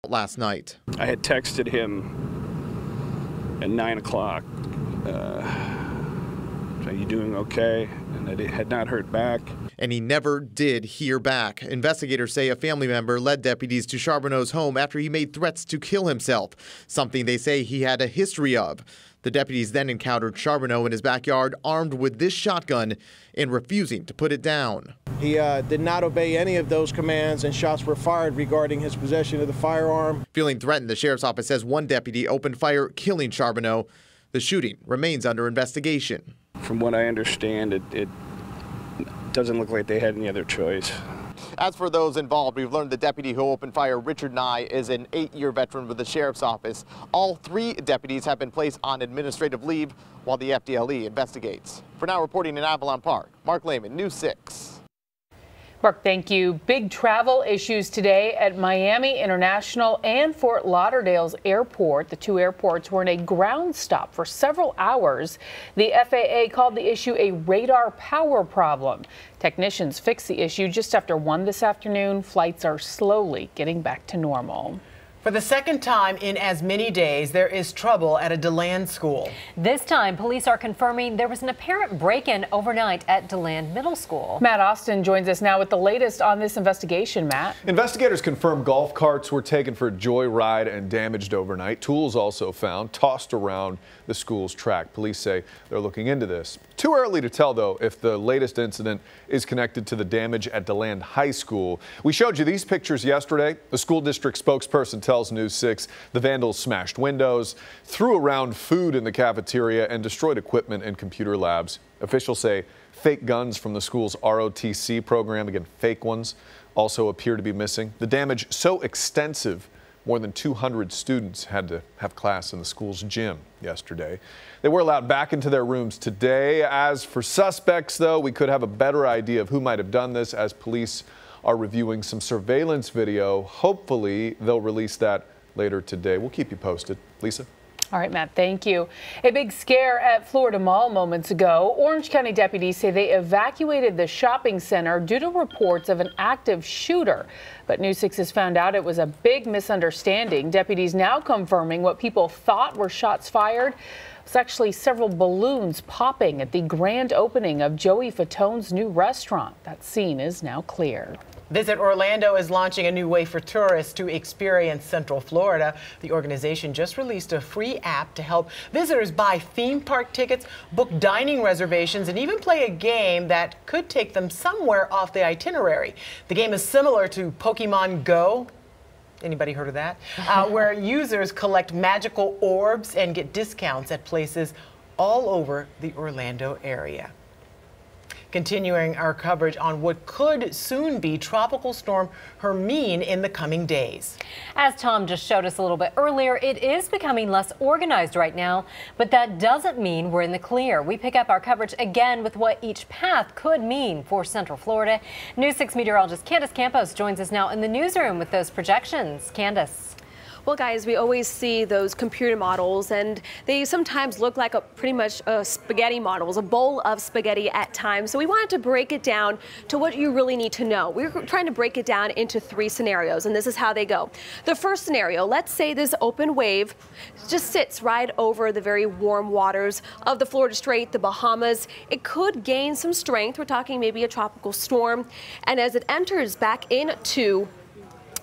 last night. I had texted him at 9 o'clock. Are you doing okay? And I had not heard back. And he never did hear back. Investigators say a family member led deputies to Charbonneau's home after he made threats to kill himself, something they say he had a history of. The deputies then encountered Charbonneau in his backyard armed with this shotgun and refusing to put it down. He did not obey any of those commands, and shots were fired regarding his possession of the firearm. Feeling threatened, the sheriff's office says one deputy opened fire, killing Charbonneau. The shooting remains under investigation. From what I understand, it doesn't look like they had any other choice. As for those involved, we've learned the deputy who opened fire, Richard Nye, is an 8-year veteran with the sheriff's office. All 3 deputies have been placed on administrative leave while the FDLE investigates. For now, reporting in Avalon Park, Mark Lehman, News 6. Mark, thank you. Big travel issues today at Miami International and Fort Lauderdale's airport. The 2 airports were in a ground stop for several hours. The FAA called the issue a radar power problem. Technicians fixed the issue just after 1 this afternoon. Flights are slowly getting back to normal. For the second time in as many days, there is trouble at a DeLand school. This time, police are confirming there was an apparent break-in overnight at DeLand Middle School. Matt Austin joins us now with the latest on this investigation. Matt. Investigators confirm golf carts were taken for a joyride and damaged overnight. Tools also found tossed around the school's track. Police say they're looking into this. Too early to tell, though, if the latest incident is connected to the damage at DeLand High School. We showed you these pictures yesterday. The school district spokesperson tells News 6 the vandals smashed windows, threw around food in the cafeteria, and destroyed equipment in computer labs. Officials say fake guns from the school's ROTC program, again, fake ones, also appear to be missing. The damage so extensive, more than 200 students had to have class in the school's gym yesterday. They were allowed back into their rooms today. As for suspects, though, we could have a better idea of who might have done this as police are reviewing some surveillance video. Hopefully, they'll release that later today. We'll keep you posted. Lisa? All right, Matt, thank you. A big scare at Florida Mall moments ago. Orange County deputies say they evacuated the shopping center due to reports of an active shooter. But News 6 has found out it was a big misunderstanding. Deputies now confirming what people thought were shots fired. It's actually several balloons popping at the grand opening of Joey Fatone's new restaurant. That scene is now clear. Visit Orlando is launching a new way for tourists to experience Central Florida. The organization just released a free app to help visitors buy theme park tickets, book dining reservations, and even play a game that could take them somewhere off the itinerary. The game is similar to Pokemon Go. Anybody heard of that? Where users collect magical orbs and get discounts at places all over the Orlando area. Continuing our coverage on what could soon be Tropical Storm Hermine in the coming days. As Tom just showed us a little bit earlier, it is becoming less organized right now, but that doesn't mean we're in the clear. We pick up our coverage again with what each path could mean for Central Florida. News 6 meteorologist Candace Campos joins us now in the newsroom with those projections. Candace. Well, guys, we always see those computer models, and they sometimes look like pretty much spaghetti models, a bowl of spaghetti at times. So we wanted to break it down to what you really need to know. We're trying to break it down into 3 scenarios, and this is how they go. The first scenario, let's say this open wave just sits right over the very warm waters of the Florida Strait, the Bahamas. It could gain some strength. We're talking maybe a tropical storm. And as it enters back into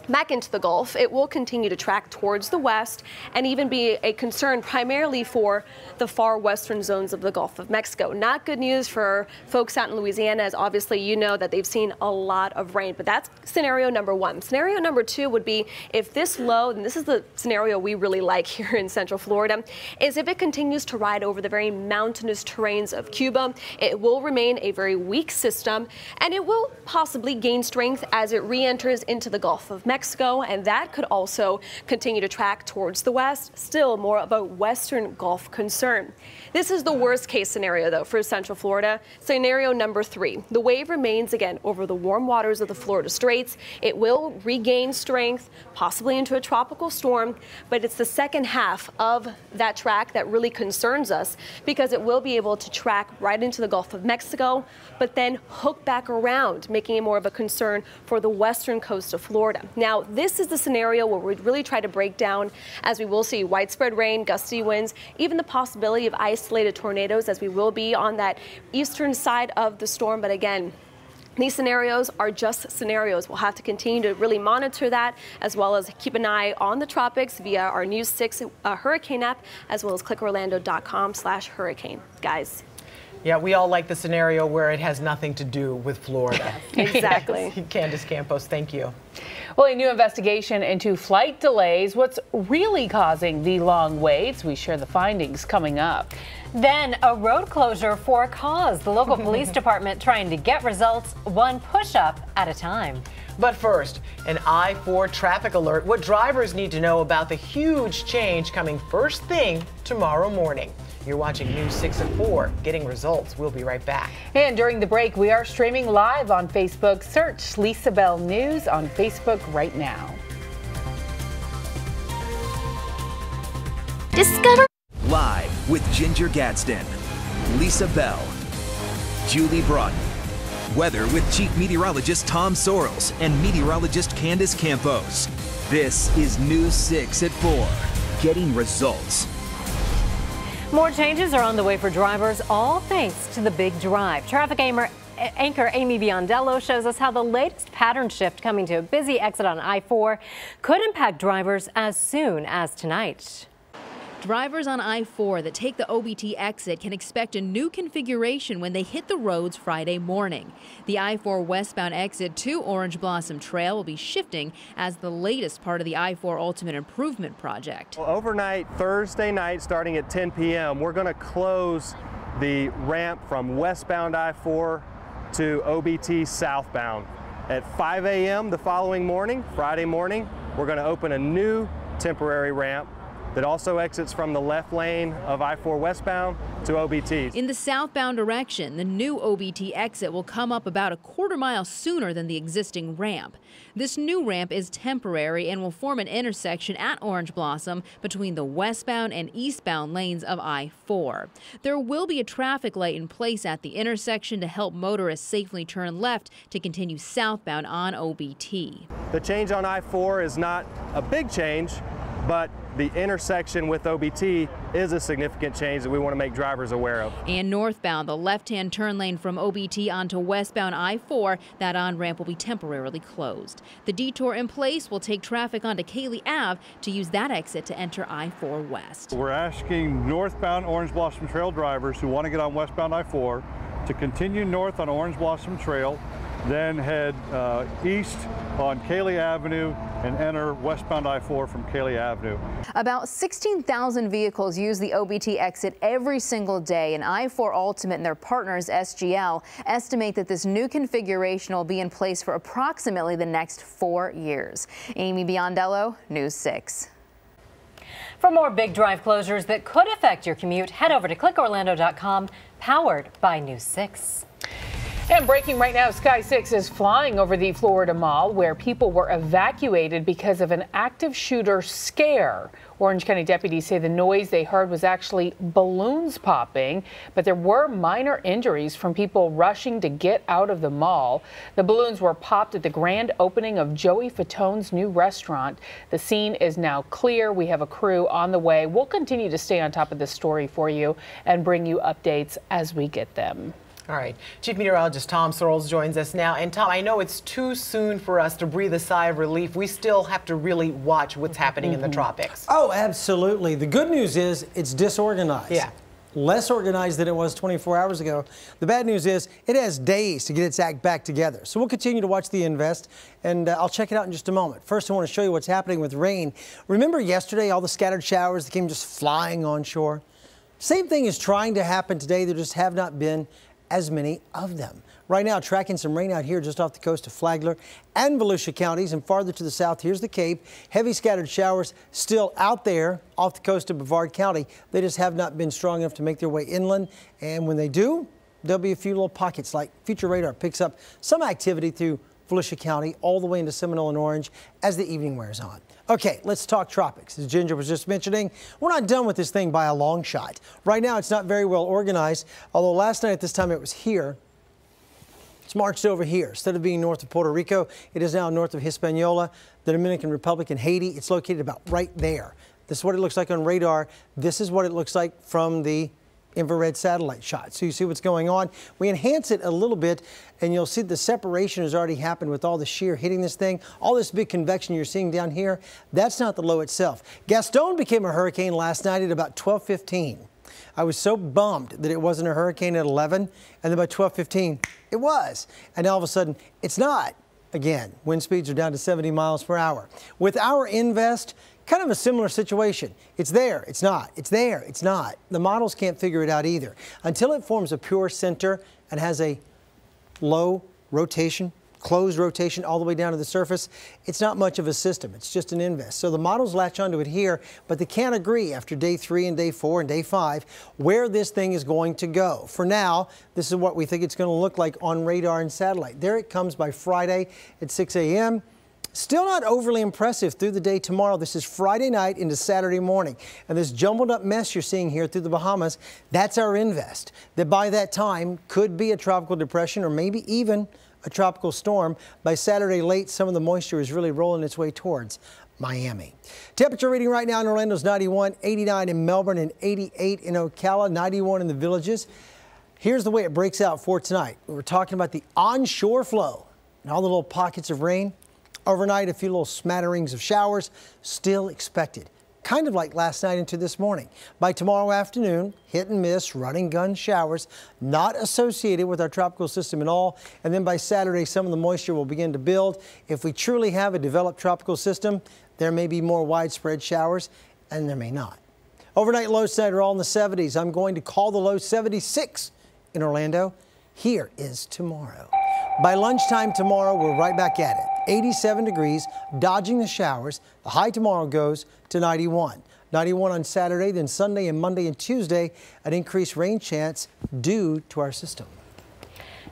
the Gulf, it will continue to track towards the west and even be a concern primarily for the far western zones of the Gulf of Mexico. Not good news for folks out in Louisiana, as obviously you know that they've seen a lot of rain, but that's scenario number 1. Scenario number 2 would be if this low, and this is the scenario we really like here in Central Florida, is if it continues to ride over the very mountainous terrains of Cuba. It will remain a very weak system, and it will possibly gain strength as it re-enters into the Gulf of Mexico, and that could also continue to track towards the west, still more of a western Gulf concern. This is the worst case scenario, though, for Central Florida. Scenario number 3. The wave remains again over the warm waters of the Florida Straits. It will regain strength, possibly into a tropical storm, but it's the second half of that track that really concerns us because it will be able to track right into the Gulf of Mexico, but then hook back around, making it more of a concern for the western coast of Florida. Now, this is the scenario where we really try to break down, as we will see widespread rain, gusty winds, even the possibility of isolated tornadoes, as we will be on that eastern side of the storm. But again, these scenarios are just scenarios. We'll have to continue to really monitor that, as well as keep an eye on the tropics via our News 6 hurricane app, as well as clickorlando.com/hurricane. Guys. Yeah, we all like the scenario where it has nothing to do with Florida. Exactly. Yes. Candace Campos, thank you. Well, a new investigation into flight delays. What's really causing the long waits? We share the findings coming up. Then a road closure for a cause. The local police department trying to get results one push-up at a time. But first, an I-4 traffic alert. What drivers need to know about the huge change coming first thing tomorrow morning. You're watching News 6 at 4, getting results. We'll be right back. And during the break, we are streaming live on Facebook. Search Lisa Bell News on Facebook right now. Discover Live with Ginger Gadsden, Lisa Bell, Julie Broughton. Weather with Chief Meteorologist Tom Sorrells and Meteorologist Candace Campos. This is News 6 at 4, getting results. More changes are on the way for drivers, all thanks to the big drive. Traffic anchor Amy Biondello shows us how the latest pattern shift coming to a busy exit on I-4 could impact drivers as soon as tonight. Drivers on I-4 that take the OBT exit can expect a new configuration when they hit the roads Friday morning. The I-4 westbound exit to Orange Blossom Trail will be shifting as the latest part of the I-4 Ultimate Improvement Project. Well, overnight, Thursday night, starting at 10 p.m., we're going to close the ramp from westbound I-4 to OBT southbound. At 5 a.m. the following morning, Friday morning, we're going to open a new temporary ramp that also exits from the left lane of I-4 westbound to OBT. In the southbound direction, the new OBT exit will come up about a quarter mile sooner than the existing ramp. This new ramp is temporary and will form an intersection at Orange Blossom between the westbound and eastbound lanes of I-4. There will be a traffic light in place at the intersection to help motorists safely turn left to continue southbound on OBT. The change on I-4 is not a big change, but the intersection with OBT is a significant change that we want to make drivers aware of. And northbound, the left-hand turn lane from OBT onto westbound I-4, that on-ramp will be temporarily closed. The detour in place will take traffic onto Cayley Ave to use that exit to enter I-4 west. We're asking northbound Orange Blossom Trail drivers who want to get on westbound I-4 to continue north on Orange Blossom Trail, then head east on Cayley Avenue and enter westbound I-4 from Cayley Avenue. About 16,000 vehicles use the OBT exit every single day, and I-4 Ultimate and their partners SGL estimate that this new configuration will be in place for approximately the next 4 years. Amy Biondello, News 6. For more big drive closures that could affect your commute, head over to clickorlando.com, powered by News 6. And breaking right now, Sky 6 is flying over the Florida Mall where people were evacuated because of an active shooter scare. Orange County deputies say the noise they heard was actually balloons popping, but there were minor injuries from people rushing to get out of the mall. The balloons were popped at the grand opening of Joey Fatone's new restaurant. The scene is now clear. We have a crew on the way. We'll continue to stay on top of this story for you and bring you updates as we get them. All right. Chief Meteorologist Tom Sorrells joins us now. And Tom, I know it's too soon for us to breathe a sigh of relief. We still have to really watch what's happening in the tropics. Oh, absolutely. The good news is it's disorganized. Yeah. Less organized than it was 24 hours ago. The bad news is it has days to get its act back together. So we'll continue to watch the invest, and I'll check it out in just a moment. First, I want to show you what's happening with rain. Remember yesterday, all the scattered showers that came just flying onshore? Same thing is trying to happen today. There just have not been as many of them. Right now, tracking some rain out here just off the coast of Flagler and Volusia counties, and farther to the south, here's the Cape. Heavy scattered showers still out there off the coast of Brevard County. They just have not been strong enough to make their way inland, and when they do, there'll be a few little pockets like future radar picks up some activity through Volusia County all the way into Seminole and Orange as the evening wears on. Okay, let's talk tropics. As Ginger was just mentioning, we're not done with this thing by a long shot. Right now, it's not very well organized, although last night at this time it was here. It's It's marched over here. Instead of being north of Puerto Rico, it is now north of Hispaniola, the Dominican Republic, and Haiti. It's located about right there. This is what it looks like on radar. This is what it looks like from the infrared satellite shot. So you see what's going on. We enhance it a little bit, and you'll see the separation has already happened with all the shear hitting this thing. All this big convection you're seeing down here, that's not the low itself. Gaston became a hurricane last night at about 12:15. I was so bummed that it wasn't a hurricane at 11, and then by 12:15, it was. And all of a sudden, it's not. Again, wind speeds are down to 70 miles per hour. With our invest, kind of a similar situation. It's there, it's not. It's there, it's not. The models can't figure it out either. Until it forms a pure center and has a low rotation, closed rotation all the way down to the surface, it's not much of a system. It's just an invest. So the models latch onto it here, but they can't agree after day 3 and day 4 and day 5 where this thing is going to go. For now, this is what we think it's going to look like on radar and satellite. There it comes by Friday at 6 a.m. Still not overly impressive through the day tomorrow. This is Friday night into Saturday morning. And this jumbled up mess you're seeing here through the Bahamas, that's our invest. That by that time could be a tropical depression or maybe even a tropical storm. By Saturday late, some of the moisture is really rolling its way towards Miami. Temperature reading right now in Orlando is 91, 89 in Melbourne, and 88 in Ocala, 91 in the Villages. Here's the way it breaks out for tonight. We were talking about the onshore flow and all the little pockets of rain. Overnight, a few little smatterings of showers still expected, kind of like last night into this morning. By tomorrow afternoon, hit and miss, running gun showers, not associated with our tropical system at all. And then by Saturday, some of the moisture will begin to build. If we truly have a developed tropical system, there may be more widespread showers, and there may not. Overnight lows tonight are all in the 70s. I'm going to call the low 76 in Orlando. Here is tomorrow. By lunchtime tomorrow, we're right back at it. 87 degrees, dodging the showers. The high tomorrow goes to 91. 91 on Saturday, then Sunday and Monday and Tuesday, an increased rain chance due to our system.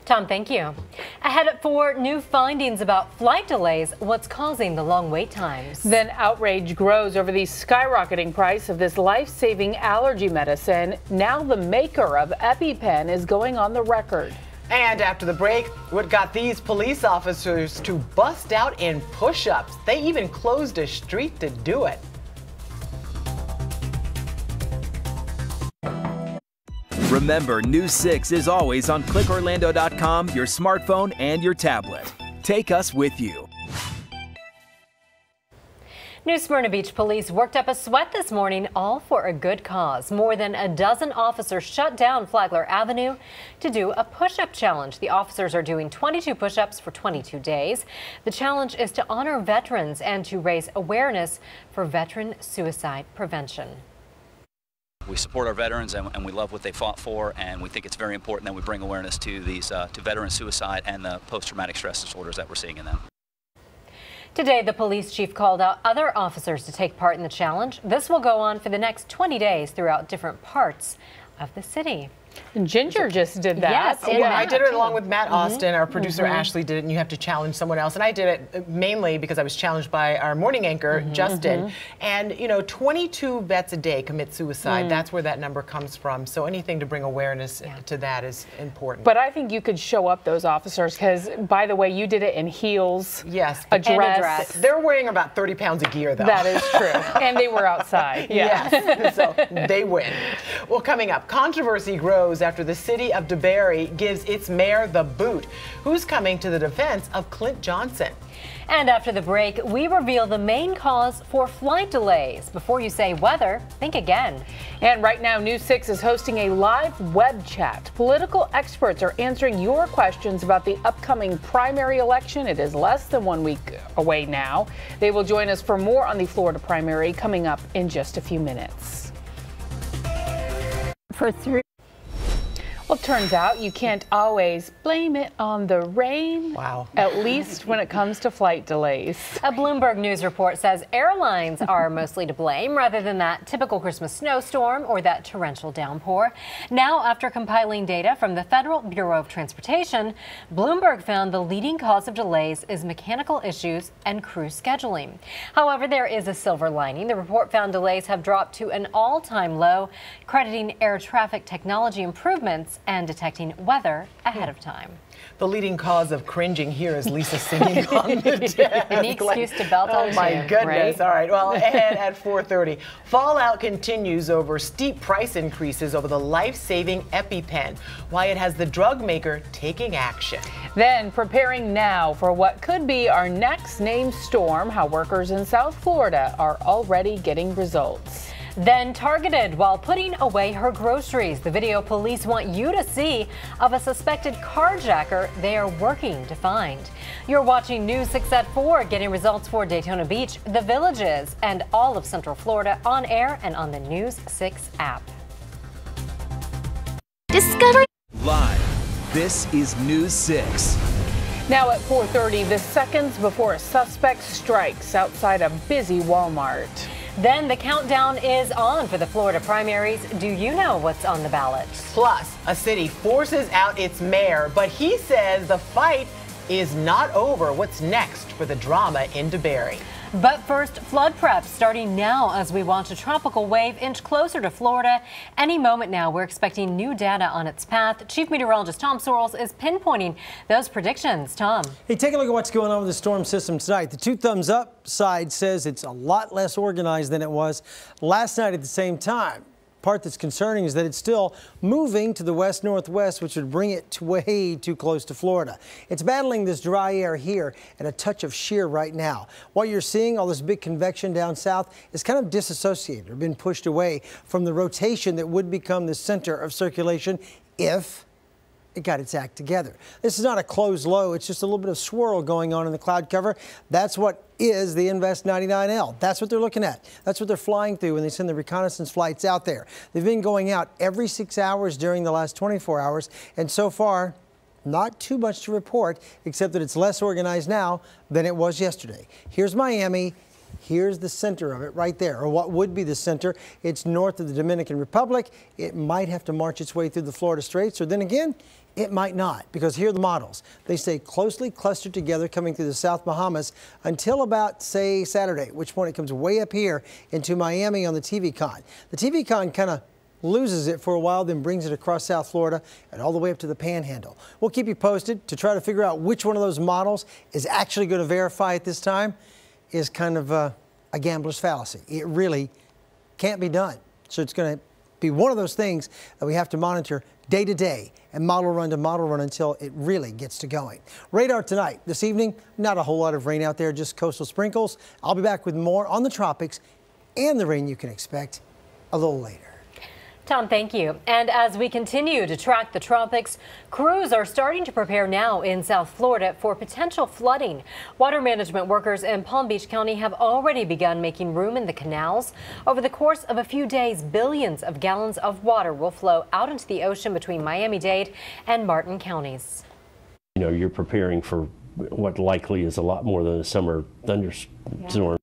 Tom, thank you. Ahead for new findings about flight delays, what's causing the long wait times. Then outrage grows over the skyrocketing price of this life-saving allergy medicine. Now the maker of EpiPen is going on the record. And after the break, what got these police officers to bust out in push-ups? They even closed a street to do it. Remember, News 6 is always on clickorlando.com, your smartphone, and your tablet. Take us with you. New Smyrna Beach police worked up a sweat this morning, all for a good cause. More than a dozen officers shut down Flagler Avenue to do a push-up challenge. The officers are doing 22 push-ups for 22 days. The challenge is to honor veterans and to raise awareness for veteran suicide prevention. We support our veterans and we love what they fought for, and we think it's very important that we bring awareness to these to veteran suicide and the post-traumatic stress disorders that we're seeing in them. Today, the police chief called out other officers to take part in the challenge. This will go on for the next 20 days throughout different parts of the city. Ginger just did that. Yes, well, I did it along with Matt Austin. Our producer Ashley did it, and you have to challenge someone else. And I did it mainly because I was challenged by our morning anchor, Justin. And, you know, 22 vets a day commit suicide. That's where that number comes from. So anything to bring awareness to that is important. But I think you could show up those officers because, by the way, you did it in heels. Yes. A dress. They're wearing about 30 pounds of gear, though. That is true. And they were outside. Yes. So they win. Well, coming up, controversy grows after the city of DeBary gives its mayor the boot. Who's coming to the defense of Clint Johnson? And after the break, we reveal the main cause for flight delays. Before you say weather, think again. And right now, News 6 is hosting a live web chat. Political experts are answering your questions about the upcoming primary election. It is less than 1 week away now. They will join us for more on the Florida primary coming up in just a few minutes. Well, it turns out you can't always blame it on the rain. Wow. At least when it comes to flight delays. A Bloomberg News report says airlines are mostly to blame rather than that typical Christmas snowstorm or that torrential downpour. Now, after compiling data from the Federal Bureau of Transportation, Bloomberg found the leading cause of delays is mechanical issues and crew scheduling. However, there is a silver lining. The report found delays have dropped to an all-time low, crediting air traffic technology improvements and detecting weather ahead of time. The leading cause of cringing here is Lisa singing on the desk. Any excuse to belt on Oh my goodness. right? All right. Well, ahead at 4:30. Fallout continues over steep price increases over the life-saving EpiPen. Why it has the drug maker taking action. Then preparing now for what could be our next named storm, how workers in South Florida are already getting results. Then targeted while putting away her groceries. The video police want you to see of a suspected carjacker they are working to find. You're watching News 6 at 4, getting results for Daytona Beach, the Villages, and all of Central Florida on air and on the News 6 app. Discover live. This is News 6. Now at 4:30, the seconds before a suspect strikes outside a busy Walmart. Then the countdown is on for the Florida primaries. Do you know what's on the ballot? Plus, a city forces out its mayor, but he says the fight is not over. What's next for the drama in DeBary? But first, flood prep starting now as we watch a tropical wave inch closer to Florida. Any moment now, we're expecting new data on its path. Chief Meteorologist Tom Sorrells is pinpointing those predictions. Tom. Hey, take a look at what's going on with the storm system tonight. The two thumbs up side says it's a lot less organized than it was last night at the same time. Part that's concerning is that it's still moving to the west-northwest, which would bring it way too close to Florida. It's battling this dry air here and a touch of shear right now. What you're seeing, all this big convection down south, is kind of disassociated or been pushed away from the rotation that would become the center of circulation if it got its act together. This is not a closed low. It's just a little bit of swirl going on in the cloud cover. That's what is the Invest 99L. That's what they're looking at. That's what they're flying through when they send the reconnaissance flights out there. They've been going out every 6 hours during the last 24 hours. And so far, not too much to report, except that it's less organized now than it was yesterday. Here's Miami. Here's the center of it right there, or what would be the center. It's north of the Dominican Republic. It might have to march its way through the Florida Straits, or then again, it might not, because here are the models. They stay closely clustered together coming through the South Bahamas until about, say, Saturday, at which point it comes way up here into Miami on the TV-Con. The TV-Con kind of loses it for a while, then brings it across South Florida and all the way up to the Panhandle. We'll keep you posted to try to figure out which one of those models is actually going to verify at this time. Is kind of a gambler's fallacy. It really can't be done. So it's going to be one of those things that we have to monitor day to day and model run to model run until it really gets to going. Radar tonight. This evening, not a whole lot of rain out there, just coastal sprinkles. I'll be back with more on the tropics and the rain you can expect a little later. Tom, thank you. And as we continue to track the tropics, crews are starting to prepare now in South Florida for potential flooding. Water management workers in Palm Beach County have already begun making room in the canals. Over the course of a few days, billions of gallons of water will flow out into the ocean between Miami-Dade and Martin counties. You know, you're preparing for what likely is a lot more than a summer thunderstorm.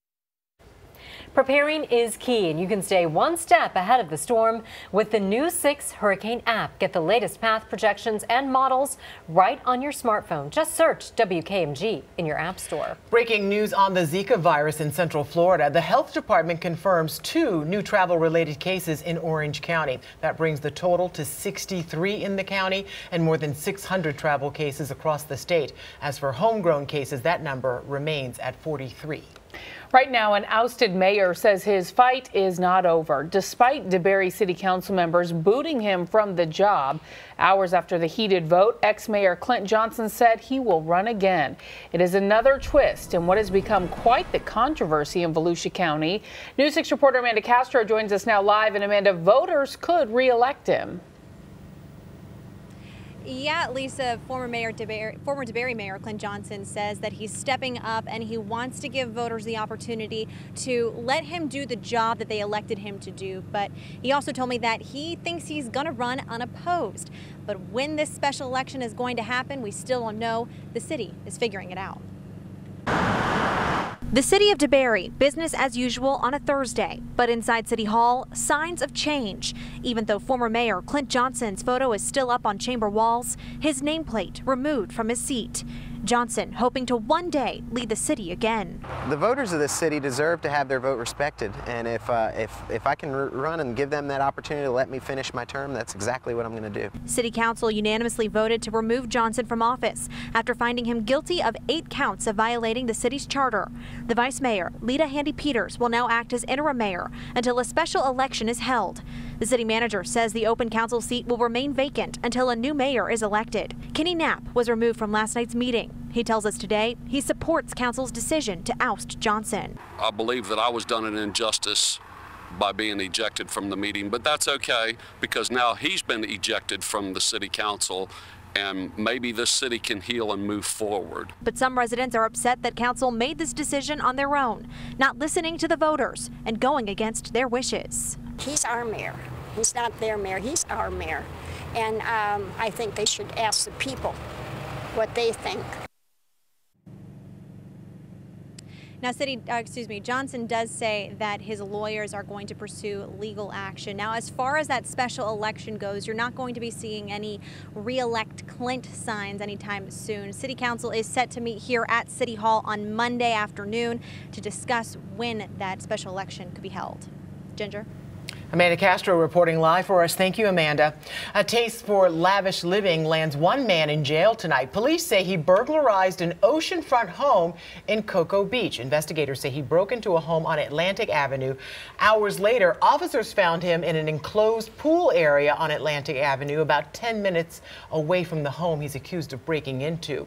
Preparing is key, and you can stay one step ahead of the storm with the News 6 Hurricane app. Get the latest path projections and models right on your smartphone. Just search WKMG in your app store. Breaking news on the Zika virus in Central Florida. The health department confirms 2 new travel-related cases in Orange County. That brings the total to 63 in the county and more than 600 travel cases across the state. As for homegrown cases, that number remains at 43. Right now, an ousted mayor says his fight is not over, despite DeBary City Council members booting him from the job. Hours after the heated vote, ex-mayor Clint Johnson said he will run again. It is another twist in what has become quite the controversy in Volusia County. News 6 reporter Amanda Castro joins us now live. And Amanda, voters could re-elect him. Yeah, Lisa, former DeBary Mayor Clint Johnson says that he's stepping up and he wants to give voters the opportunity to let him do the job that they elected him to do. But he also told me that he thinks he's going to run unopposed. But when this special election is going to happen, we still don't know. The city is figuring it out. The city of DeBary, business as usual on a Thursday, but inside City Hall, signs of change. Even though former Mayor Clint Johnson's photo is still up on chamber walls, his nameplate removed from his seat. Johnson hoping to one day lead the city again. The voters of this city deserve to have their vote respected, and if I can run and give them that opportunity to let me finish my term, that's exactly what I'm going to do. City Council unanimously voted to remove Johnson from office after finding him guilty of 8 counts of violating the city's charter. The Vice Mayor, Lita Handy Peters, will now act as interim mayor until a special election is held. The city manager says the open council seat will remain vacant until a new mayor is elected. Kenny Knapp was removed from last night's meeting. He tells us today he supports council's decision to oust Johnson. I believe that I was done an injustice by being ejected from the meeting, but that's okay because now he's been ejected from the city council, and maybe this city can heal and move forward. But some residents are upset that council made this decision on their own, not listening to the voters and going against their wishes. He's our mayor. He's not their mayor. He's our mayor. And I think they should ask the people what they think. Now, Johnson does say that his lawyers are going to pursue legal action. Now, as far as that special election goes, you're not going to be seeing any re-elect Clint signs anytime soon. City Council is set to meet here at City Hall on Monday afternoon to discuss when that special election could be held. Ginger? Amanda Castro reporting live for us. Thank you, Amanda. A taste for lavish living lands one man in jail tonight. Police say he burglarized an oceanfront home in Cocoa Beach. Investigators say he broke into a home on Atlantic Avenue. Hours later, officers found him in an enclosed pool area on Atlantic Avenue, about 10 minutes away from the home he's accused of breaking into.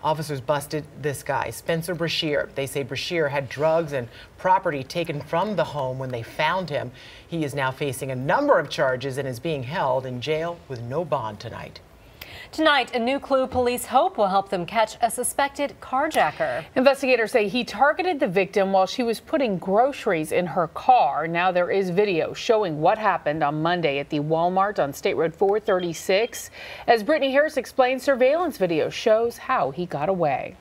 Officers busted this guy, Spencer Brashear. They say Brashear had drugs and property taken from the home when they found him. He is now facing a number of charges and is being held in jail with no bond tonight. Tonight, a new clue police hope will help them catch a suspected carjacker. Investigators say he targeted the victim while she was putting groceries in her car. Now there is video showing what happened on Monday at the Walmart on State Road 436. As Brittany Harris explains, surveillance video shows how he got away.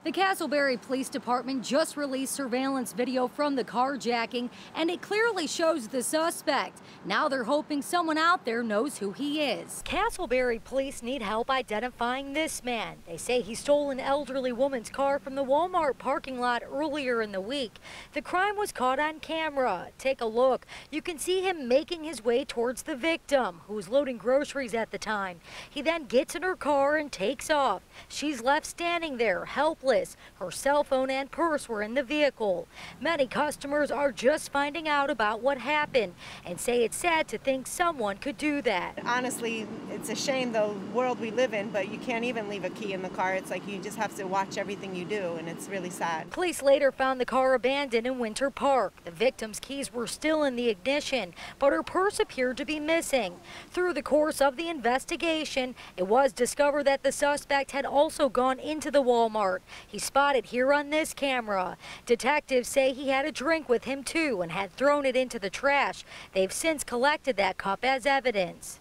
The Castleberry Police Department just released surveillance video from the carjacking, and it clearly shows the suspect. Now they're hoping someone out there knows who he is. Castleberry police need help identifying this man. They say he stole an elderly woman's car from the Walmart parking lot earlier in the week. The crime was caught on camera. Take a look. You can see him making his way towards the victim, who was loading groceries at the time. He then gets in her car and takes off. She's left standing there, helpless. Her cell phone and purse were in the vehicle. Many customers are just finding out about what happened and say it's sad to think someone could do that. Honestly, it's a shame the world we live in, but you can't even leave a key in the car. It's like you just have to watch everything you do, and it's really sad. Police later found the car abandoned in Winter Park. The victim's keys were still in the ignition, but her purse appeared to be missing. Through the course of the investigation, it was discovered that the suspect had also gone into the Walmart. He's spotted here on this camera. Detectives say he had a drink with him too and had thrown it into the trash. They've since collected that cup as evidence.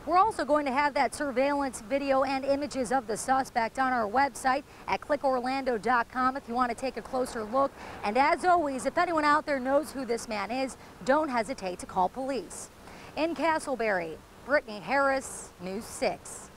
We're also going to have that surveillance video and images of the suspect on our website at clickorlando.com if you want to take a closer look. And as always, if anyone out there knows who this man is, don't hesitate to call police. In Castleberry, Brittany Harris, News 6.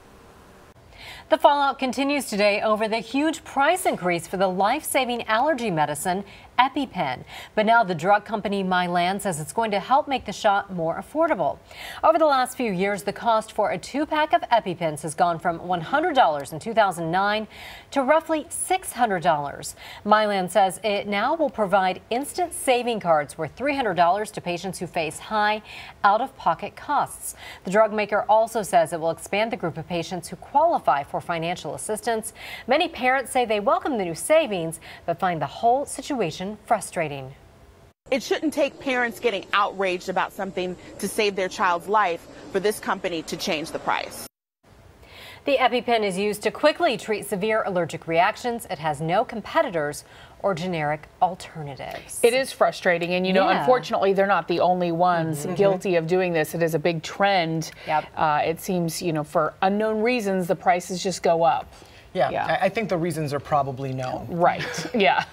The fallout continues today over the huge price increase for the life-saving allergy medicine EpiPen. But now the drug company Mylan says it's going to help make the shot more affordable. Over the last few years, the cost for a 2-pack of EpiPens has gone from $100 in 2009 to roughly $600. Mylan says it now will provide instant saving cards worth $300 to patients who face high out-of-pocket costs. The drug maker also says it will expand the group of patients who qualify for financial assistance. Many parents say they welcome the new savings, but find the whole situation frustrating. It shouldn't take parents getting outraged about something to save their child's life for this company to change the price. The EpiPen is used to quickly treat severe allergic reactions. It has no competitors or generic alternatives. It is frustrating, and unfortunately, they're not the only ones guilty of doing this. It is a big trend. It seems, for unknown reasons, the prices just go up. Yeah. I think the reasons are probably known. Right. Yeah.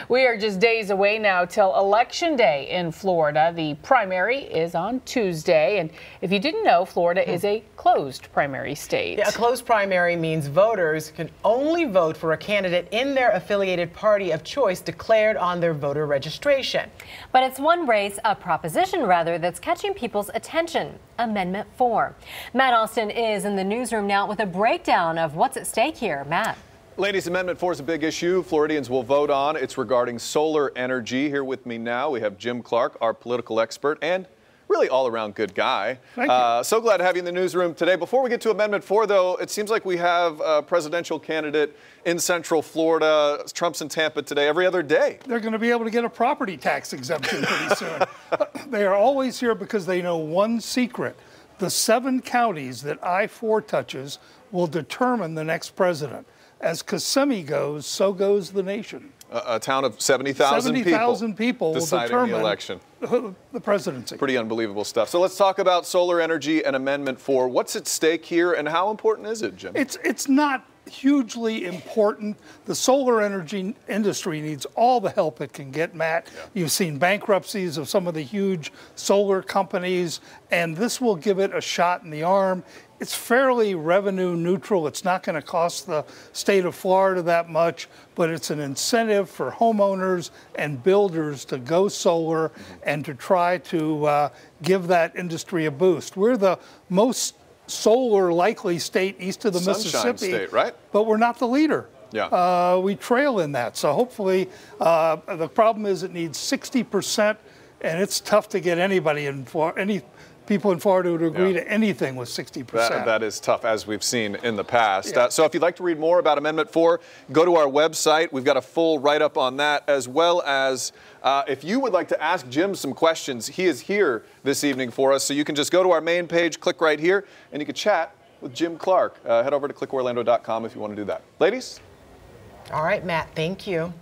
We are just days away now till Election Day in Florida. The primary is on Tuesday. And if you didn't know, Florida is a closed primary state. Yeah, a closed primary means voters can only vote for a candidate in their affiliated party of choice declared on their voter registration. But it's one race, a proposition rather, that's catching people's attention. Amendment 4. Matt Austin is in the newsroom now with a breakdown of what's at stake here. Matt. Ladies, Amendment 4 is a big issue Floridians will vote on. It's regarding solar energy. Here with me now, we have Jim Clark, our political expert and really all-around good guy. Thank you. So glad to have you in the newsroom today. Before we get to Amendment 4, though, it seems like we have a presidential candidate in Central Florida. Trump's in Tampa today every other day. They're going to be able to get a property tax exemption pretty soon. They are always here because they know one secret. The 7 counties that I-4 touches will determine the next president. As Kissimmee goes, so goes the nation. A town of 70,000 people. 70,000 people will determine the election. The presidency. Pretty unbelievable stuff. So let's talk about solar energy and Amendment 4. What's at stake here and how important is it, Jim? It's not hugely important. The solar energy industry needs all the help it can get, Matt. Yeah. You've seen bankruptcies of some of the huge solar companies, and this will give it a shot in the arm. It's fairly revenue neutral. It's not going to cost the state of Florida that much, but it's an incentive for homeowners and builders to go solar and to try to give that industry a boost. We're the most solar likely state east of the Sunshine Mississippi, state, right? But we're not the leader. Yeah. We trail in that. So hopefully, the problem is it needs 60%, and it's tough to get anybody in any people in Florida to agree to anything with 60%. That is tough, as we've seen in the past. So if you'd like to read more about Amendment 4, go to our website. We've got a full write-up on that, as well as if you would like to ask Jim some questions, he is here this evening for us. So you can just go to our main page, click right here, and you can chat with Jim Clark. Head over to clickorlando.com if you want to do that. Ladies? All right, Matt, thank you.